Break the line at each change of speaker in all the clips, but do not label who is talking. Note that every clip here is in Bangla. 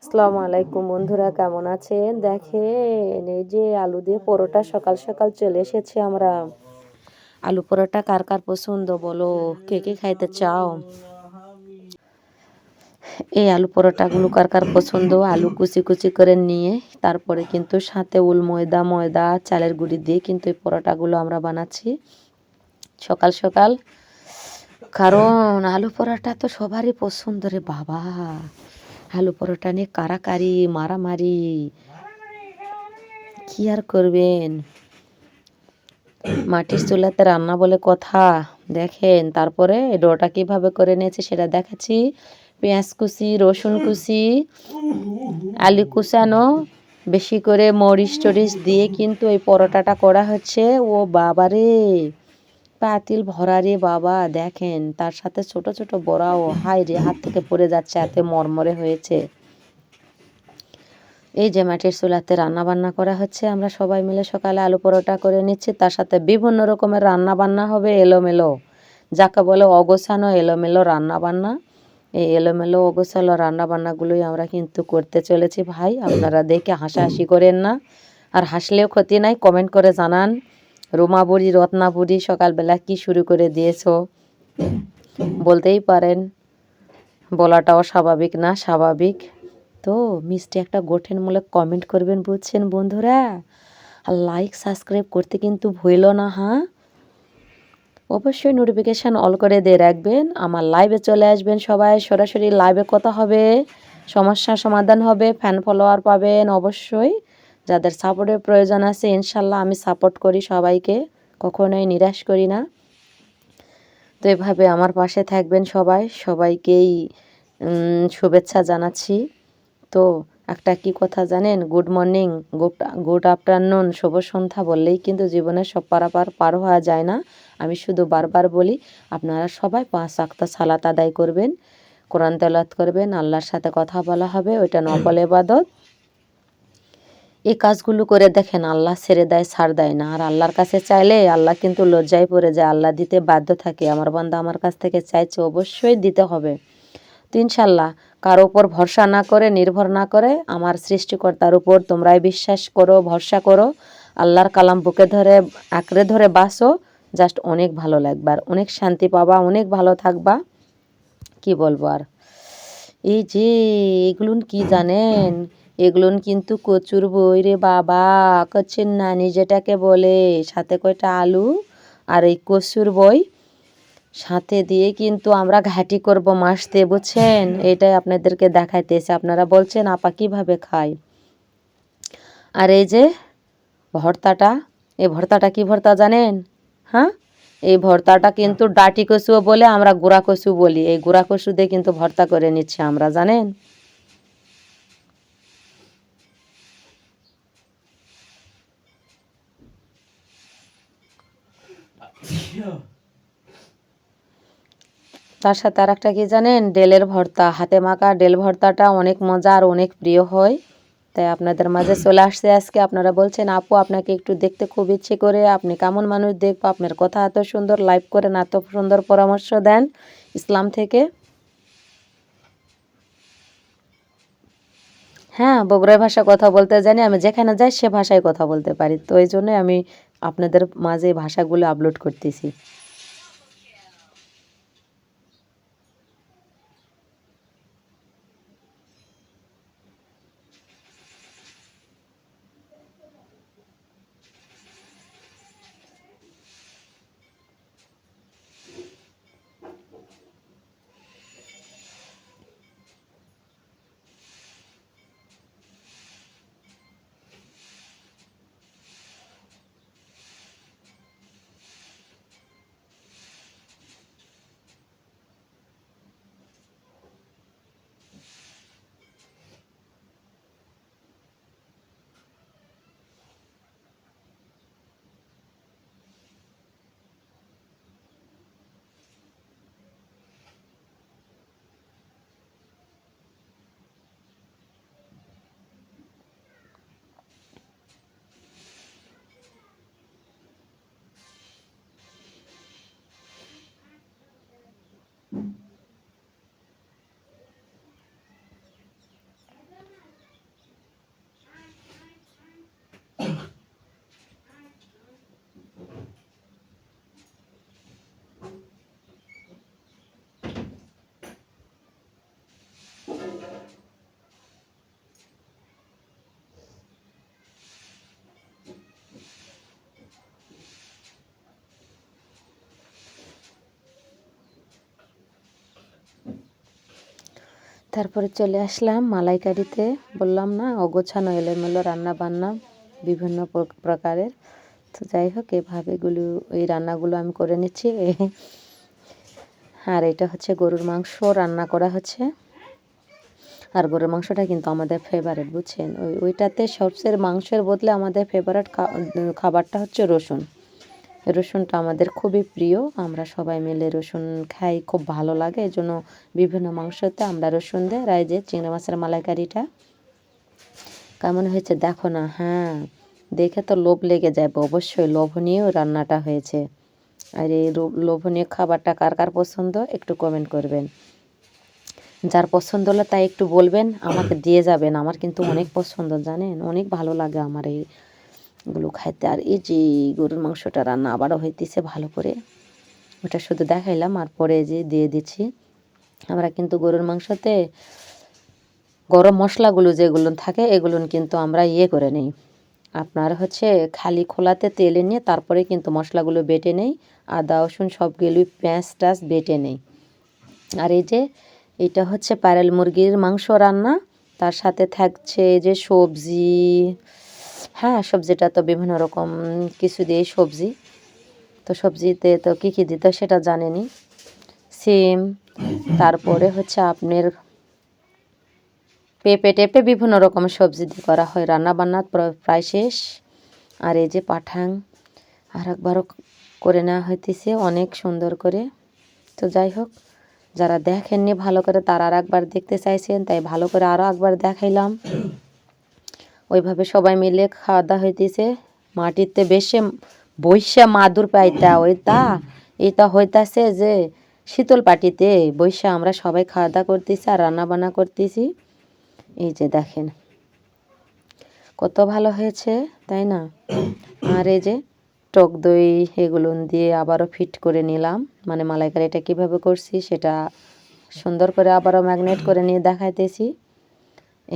আসসালামু আলাইকুম বন্ধুরা, কেমন আছেন? দেখেন এই যে আলু দিয়ে পরোটা সকাল সকাল চলে এসেছে। আমরা আলু পরোটা কার কার পছন্দ বলো, কে কে খাইতে চাও? এই আলু পরোটাগুলো কার কার পছন্দ? আলু কুচি কুচি করে নিয়ে তারপরে কিন্তু সাথে ময়দা চালের গুঁড়ি দিয়ে কিন্তু এই পরোটাগুলো আমরা বানাচ্ছি সকাল সকাল। কারণ আলু পরোটা তো সবারই পছন্দ রে বাবা। আলু পরোটা নিয়ে কারাকারি মারামারি কি আর করবেন, মাটির চুলাতে রান্না বলে কথা। দেখেন তারপরে ডোটা কিভাবে করে নিয়েছি সেটা দেখাচ্ছি। পেঁয়াজ কুচি, রসুন কুচি, আলু কুচানো, বেশি করে মরিচ টরিচ দিয়ে কিন্তু এই পরোটাটা করা হচ্ছে। ও বাবারে, পাতিল ভরা রে বাবা। দেখেন তার সাথে ছোট ছোট বড়াও, হাই রে, হাত থেকে পড়ে যাচ্ছে, এত মরমরে হয়েছে। এই যে মাটির চুলাতে রান্না বান্না করা হচ্ছে, আমরা সবাই মিলে সকালে আলু পরোটা করে নিচ্ছি। তার সাথে বিভিন্ন রকমের রান্না বান্না হবে, এলোমেলো, যাকে বলে অগোছানো এলোমেলো রান্না বান্না। এই এলোমেলো অগোছালো রান্না বান্নাগুলোই আমরা কিন্তু করতে চলেছি ভাই। আপনারা দেখে হাসাহাসি করেন না, আর হাসলেও ক্ষতি নাই। কমেন্ট করে জানান রুমা বুড়ি, রত্না বুড়ি সকালবেলা কি শুরু করে দিয়েছো, বলতেই পারেন। বলাটাও স্বাভাবিক না? স্বাভাবিক তো। মিষ্টি একটা গঠনমূলক কমেন্ট করবেন, বুঝছেন বন্ধুরা? আর লাইক সাবস্ক্রাইব করতে কিন্তু ভুলো না। হ্যাঁ, অবশ্যই নোটিফিকেশান অল করে দিয়ে রাখবেন। আমার লাইভে চলে আসবেন সবাই, সরাসরি লাইভে কথা হবে, সমস্যার সমাধান হবে, ফ্যান ফলোয়ার পাবেন অবশ্যই। যাদের সাপোর্টের প্রয়োজন আছে ইনশাল্লাহ আমি সাপোর্ট করি সবাইকে, কখনোই নিরাশ করি না। তো এভাবে আমার পাশে থাকবেন সবাই, সবাইকেই শুভেচ্ছা জানাচ্ছি। তো একটা কি কথা জানেন? গুড মর্নিং, গুড আফটারনুন, শুভ সন্ধ্যা বললেই কিন্তু জীবনের সব পার হওয়া যায় না। আমি শুধু বারবার বলি, আপনারা সবাই 5 ওয়াক্ত সালাত আদায় করবেন, কোরআন তেলাওয়াত করবেন, আল্লাহর সাথে কথা বলা হবে, ওইটা নফল ইবাদত। এই কাজগুলো করে দেখেন, আল্লাহ ছেড়ে দেয়, ছাড় দেয় না। আর আল্লাহর কাছে চাইলে আল্লাহ কিন্তু লজ্জায় পড়ে যায়, আল্লাহ দিতে বাধ্য থাকে। আমার বান্দা আমার কাছ থেকে চাইছে, অবশ্যই দিতে হবে। তো ইনশাল্লাহ কারো ওপর ভরসা না করে, নির্ভর না করে, আমার সৃষ্টিকর্তার উপর তোমরাই বিশ্বাস করো, ভরসা করো, আল্লাহর কালাম বুকে ধরে আঁকড়ে ধরে বাসো। জাস্ট অনেক ভালো লাগবে, আর অনেক শান্তি পাবা, অনেক ভালো থাকবা। কি বলবো আর। এই যে এগুলোন কি জানেন? এগুলোন কিন্তু কচুর বই রে বাবা, কচুর নানি যেটাকে বলে, সাথে কয়টা আলু আর এই কচুর বই সাথে দিয়ে কিন্তু আমরা ঘাঁটি করব মাছ দিয়ে, বুঝছেন? এটাই আপনাদেরকে দেখাইতেছে। আপনারা বলছেন আপা কিভাবে খায়। আর এই যে ভর্তাটা, এই ভর্তাটা কি ভর্তা জানেন? হ্যাঁ, এই ভর্তাটা কিন্তু ডাটি কচুও বলে, আমরা গুঁড়া কচু বলি। এই গুঁড়া কচু দিয়ে কিন্তু ভর্তা করে নিচ্ছি আমরা, জানেন? তার সাথে আর একটা কি জানেন? ডেলের ভর্তা, হাতে মাখা ডেল ভর্তাটা অনেক মজা আর অনেক প্রিয় হয়। তাই আপনাদের মাঝে চলে আসছে আজকে। আপনারা বলছেন আপু আপনাকে একটু দেখতে খুব ইচ্ছে করে, আপনি কেমন মানুষ দেখবো, আপনার কথা এত সুন্দর, লাইভ করেন, এত সুন্দর পরামর্শ দেন ইসলাম থেকে। হ্যাঁ, বগুড়ার ভাষা কথা বলতে জানি, আমি যেখানে যাই সে ভাষায় কথা বলতে পারি। তো এই জন্যই আমি আপনাদের মাঝে এই ভাষাগুলো আপলোড করতেছি। তারপরে চলে আসলাম মালাইকারিতে। বললাম না, অগোছানো এলোমেলো রান্না বান্না বিভিন্ন প্রকারের। তো যাই হোক, এই রান্নাগুলো আমি করে নিচ্ছি। আর এটা হচ্ছে গরুর মাংস রান্না করা হচ্ছে। আর গরুর মাংসটা কিন্তু আমাদের ফেভারিট, বুঝছেন। ওইটাতে সবচেয়ে মাংসের বদলে আমাদের ফেভারিট খাবারটা হচ্ছে রসুন। রসুনটা আমাদের খুবই প্রিয়, আমরা সবাই মিলে রসুন খাই, খুব ভালো লাগে। এই জন্য বিভিন্ন মাংসতে আমরা রসুন দিই। আর এই যে চিংড়ি মাছের মালাইকারিটা কেমন হয়েছে দেখো না। হ্যাঁ, দেখে তো লোভ লেগে যাবে, অবশ্যই লোভনীয় রান্নাটা হয়েছে। আর এই লোভনীয় খাবারটা কার কার পছন্দ একটু কমেন্ট করবেন। যার পছন্দ হলো তাই একটু বলবেন, আমাকে দিয়ে যাবেন। আমার কিন্তু অনেক পছন্দ, জানেন, অনেক ভালো লাগে আমার এইগুলো খাইতে। আর এই যে গরুর মাংসটা রান্না আবারও হইতেছে ভালো করে, ওটা শুধু দেখাইলাম। আর পরে যে দিয়ে দিচ্ছি, আমরা কিন্তু গরুর মাংসতে গরম মশলাগুলো যেগুলো থাকে এগুলো কিন্তু আমরা করে নিই। আপনার হচ্ছে খালি খোলাতে তেলে নিয়ে তারপরে কিন্তু মশলাগুলো বেটে নেই, আদা রসুন সবগুলোই পেঁয়াজ টাচ বেটে নেই। আর এই যে এটা হচ্ছে পায়রাল মুরগির মাংস রান্না, তার সাথে থাকছে যে সবজি। হ্যাঁ, সবজিটা তো বিভিন্ন রকম কিছু দিয়ে সবজি, তো সবজিতে তো কী কী দিত সেটা জানেনি। সিম, তারপরে হচ্ছে আপনার পেঁপে টেপে বিভিন্ন রকমের সবজি দিয়ে করা হয় রান্না বান্না, প্রায় শেষ। আর এই যে পাঠাং আর একবারও করে নেওয়া হইতেছে অনেক সুন্দর করে। তো যাই হোক, যারা দেখেননি ভালো করে তারা আর একবার দেখতে চাইছেন, তাই ভালো করে আরও একবার দেখাইলাম। ওইভাবে সবাই মিলে খাওয়া দাওয়া হইতেছে। মাটিতে বেশে বৈশা মাদুর পাইতা এটা হইতাছে যে শীতল পাটিতে বৈশা আমরা সবাই খাওয়া দাওয়া করতেছি আর রান্না বান্না করতেছি। এই যে দেখেন কত ভালো হয়েছে, তাই না। আর এই যে টক দই এগুলো দিয়ে আবারও ফিট করে নিলাম, মানে মালাইকারিটা কীভাবে করছি সেটা সুন্দর করে আবারও ম্যাগনেট করে নিয়ে দেখাইতেছি।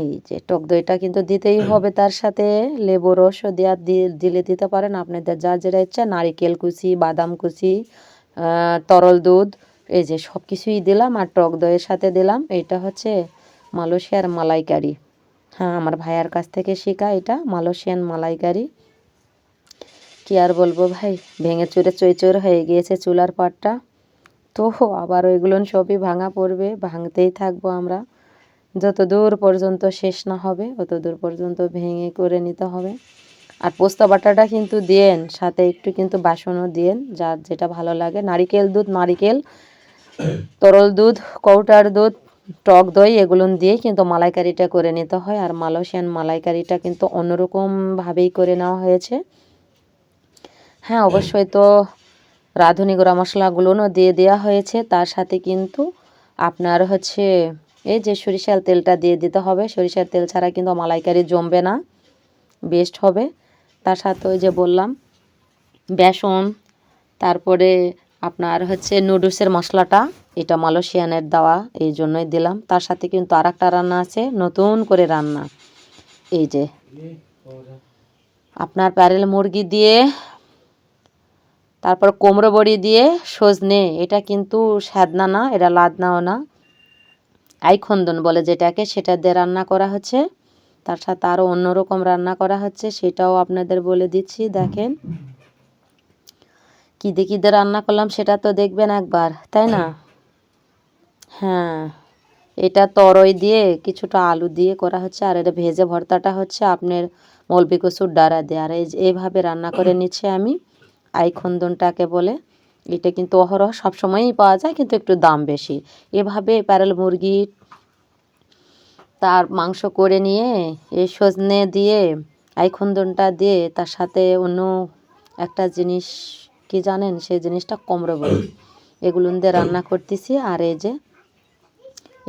এই যে টক দইটা কিন্তু দিতেই হবে, তার সাথে লেবু রসও দিলে দিতে পারেন, আপনাদের যা যেটা ইচ্ছা। নারিকেল কুচি, বাদাম কুচি, তরল দুধ, এই যে সব কিছুই দিলাম। আর টক দইয়ের সাথে দিলাম, এইটা হচ্ছে মালয়েশিয়ার মালাইকারি। হ্যাঁ, আমার ভাইয়ার কাছ থেকে শেখা এটা মালয়েশিয়ান মালাইকারি। কি আর বলবো ভাই, ভেঙে চুরে চৈচোর হয়ে গিয়েছে চুলার পাটটা। তো আবার ওইগুলো সবই ভাঙা পড়বে, ভাঙতেই থাকবো আমরা, যত দূর পর্যন্ত শেষ না হবে অত দূর পর্যন্ত ভেঙে করে নিতে হবে। আর পোস্তা বাটাটা কিন্তু দিয়েন, সাথে একটু কিন্তু বাসনও দিয়েন, যার যেটা ভালো লাগে। নারিকেল দুধ, নারিকেল, তরল দুধ, কৌটার দুধ, টক দই এগুলো দিয়ে কিন্তু মালাইকারিটা করে নিতে হয়। আর মালয়েশিয়ান মালাইকারিটা কিন্তু অন্যরকমভাবেই করে নেওয়া হয়েছে। হ্যাঁ, অবশ্যই তো রাঁধুনি গুঁড়া মশলাগুলোও দিয়ে দেওয়া হয়েছে, তার সাথে কিন্তু আপনার হচ্ছে এই যে সরিষার তেলটা দিয়ে দিতে হবে। সরিষার তেল ছাড়া কিন্তু মালাইকারি জমবে না, বেস্ট হবে। তার সাথে ওই যে বললাম বেসন, তারপরে আপনার হচ্ছে নুডলসের মশলাটা, এটা মালয়েশিয়ানের দেওয়া, এই জন্যই দিলাম। তার সাথে কিন্তু আর একটা রান্না আছে, নতুন করে রান্না, এই যে আপনার প্যারেল মুরগি দিয়ে, তারপর কুমড়ো বড়ি দিয়ে সজনে, এটা কিন্তু সাদনা না, এটা লাদনাও না, আইখন্দন বলে যেটাকে, সেটা দিয়ে রান্না করা হচ্ছে। তার সাথে আরও অন্যরকম রান্না করা হচ্ছে, সেটাও আপনাদের বলে দিচ্ছি। দেখেন কী দিয়ে রান্না করলাম সেটা তো দেখবেন একবার, তাই না। হ্যাঁ, এটা তরই দিয়ে কিছুটা আলু দিয়ে করা হচ্ছে। আর এটা ভেজে ভর্তাটা হচ্ছে আপনার মলবি কচুর ডাঁড়া দিয়ে। আর এইভাবে রান্না করে নিচ্ছে আমি, আইখন্দনটাকে বলে। এটা কিন্তু অহরহ সবসময়ই পাওয়া যায়, কিন্তু একটু দাম বেশি। এভাবে প্যারেল মুরগি তার মাংস করে নিয়ে এই সজনে দিয়ে, আইখন্দনটা দিয়ে, তার সাথে অন্য একটা জিনিস কি জানেন, সেই জিনিসটা কুমড়ো বড়ি, এগুলো দিয়ে রান্না করতেছি। আর এই যে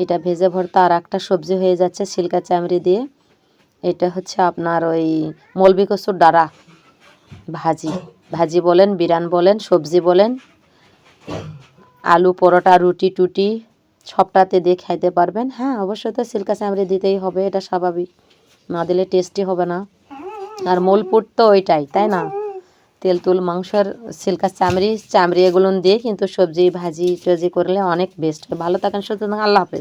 এটা ভেজে ভর্তা, আর একটা সবজি হয়ে যাচ্ছে সিল্কা চামড়ি দিয়ে, এটা হচ্ছে আপনার ওই মলবি কচুর ডাঁড়া ভাজি বলেন, বিরান বলেন, সবজি বলেন, আলু পরোটা, রুটি টুটি সবটাতে দিয়ে খাইতে পারবেন। হ্যাঁ, অবশ্যই তো সিল্কা চামড়ি দিতেই হবে, এটা স্বাভাবিক, না দিলে টেস্টি হবে না। আর মূলপুর তো ওইটাই, তাই না, তেল তুল মাংসের সিল্কা চামড়ি এগুলো দিয়ে কিন্তু সবজি ভাজি টজি করলে অনেক বেস্ট হয়। ভালো থাকেন, সুস্থ থাকেন, আল্লাহ হাফেজ।